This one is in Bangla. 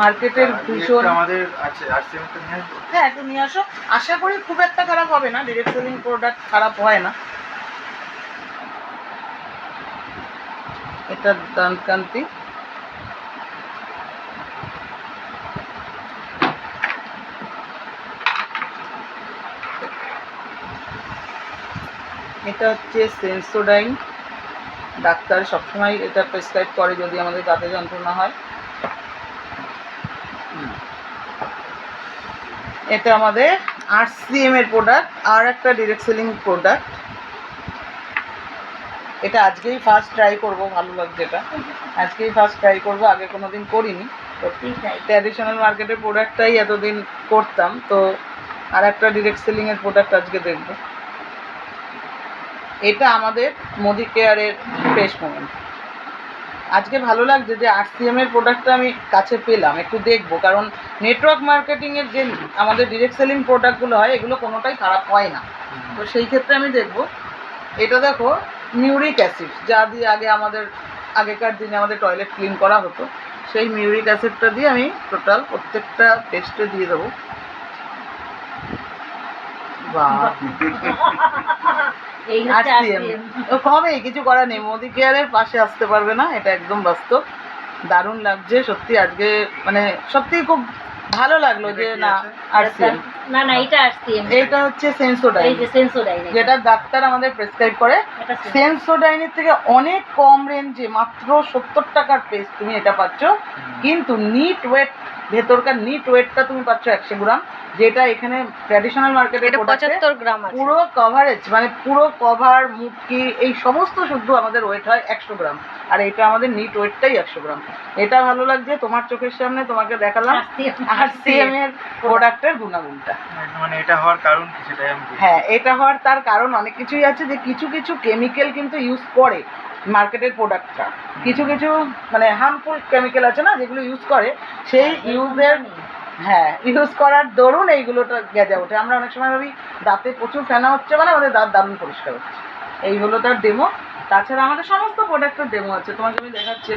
মার্কেটের ভীষণ আমাদের আছে আরসিএমটা নিয়ে আসবো। হ্যাঁ, একটু নিয়ে আসো। আশা করি খুব একটা খারাপ হবে না, ডিরেক্ট সেলিং প্রোডাক্ট খারাপ হয় না। এটা দানকান্তি, এটা হচ্ছে সেন্সোডাইন। ডাক্তার সবসময় এটা প্রেসক্রাইব করে যদি আমাদের দাঁতে যন্ত্রণা হয়। এটা আমাদের আরসিএম এর প্রোডাক্ট, আর একটা ডিরেক্ট সেলিং প্রোডাক্ট। এটা আজকেই ফার্স্ট ট্রাই করব, ভালো লাগছে এটা, আজকেই ফার্স্ট ট্রাই করব, আগে কোনো দিন করিনি। তো ট্র্যাডিশনাল মার্কেটের প্রোডাক্টটাই এতদিন করতাম, তো আর একটা ডিরেক্ট সেলিংয়ের প্রোডাক্ট আজকে দেখব। এটা আমাদের মোদি কেয়ারের ফ্রেশ মোমেন্ট। আজকে ভালো লাগছে যে আরসিএম এর প্রোডাক্টটা আমি কাছে পেলাম, একটু দেখবো, কারণ নেটওয়ার্ক মার্কেটিংয়ের যে আমাদের ডিরেক্ট সেলিং প্রোডাক্টগুলো হয় এগুলো কোনোটাই খারাপ হয় না। তো সেই ক্ষেত্রে আমি দেখব। এটা দেখো মিউরিক অ্যাসিড, যা দিয়ে আগে আমাদের আগেকার দিনে আমাদের টয়লেট ক্লিন করা হতো, সেই মিউরিক অ্যাসিডটা দিয়ে আমি টোটাল প্রত্যেকটা পেস্টে দিয়ে দেবো। হবেই, কিছু করার নেই, মোদি কেয়ারের পাশে আসতে পারবে না, এটা একদম বাস্তব। দারুণ লাগছে সত্যি আজকে, মানে সত্যি খুব ভালো লাগলো যে না আরসিএম না না এটা আরসিএম, এইটা হচ্ছে সেন্সোডাইন, এই যে সেন্সোডাইন, যেটা ডাক্তার আমাদের প্রেসক্রাইব করে। সেন্সোডাইনের থেকে অনেক কম রেঞ্জে মাত্র 70 টাকার পেস্ট তুমি এটা পাচ্ছ, কিন্তু নিট ওয়েট, ভেতরকার নিট ওয়েটটা তুমি পাচ্ছ 100 গ্রাম, যেটা এখানে ট্র্যাডিশনাল মার্কেটে 75 গ্রাম আছে। পুরো কভারেজ, মানে পুরো কভার মুটকি এই সমস্ত শুদ্ধ আমাদের ওয়েট হয় 100 গ্রাম, আর এটা আমাদের নিট ওয়েটটাই 100 গ্রাম। এটা ভালো লাগছে, তোমার চোখের সামনে তোমাকে দেখালাম আরসিএম এর প্রোডাক্টের গুণাগুণটা। মানে এটা হওয়ার কারণ কি সেটাই আমি হ্যাঁ, এটা হওয়ার তার কারণ অনেক কিছুই আছে, যে কিছু কিছু কেমিক্যাল কিন্তু ইউজ করে মার্কেটের প্রোডাক্টটা, কিছু কিছু মানে হার্মফুল কেমিক্যাল আছে না যেগুলো ইউজ করে, সেই ইউজের হ্যাঁ ইউজ করার দরুন এইগুলোটা গেজা ওঠে। আমরা অনেক সময় ভাবি দাঁতে প্রচুর ফেনা হচ্ছে, মানে আমাদের দাঁত দারুণ পরিষ্কার হচ্ছে। এই হলো তার ডেমো। তাছাড়া আমাদের সমস্ত প্রোডাক্টের ডেমো আছে, তোমাকে আমি দেখাচ্ছি।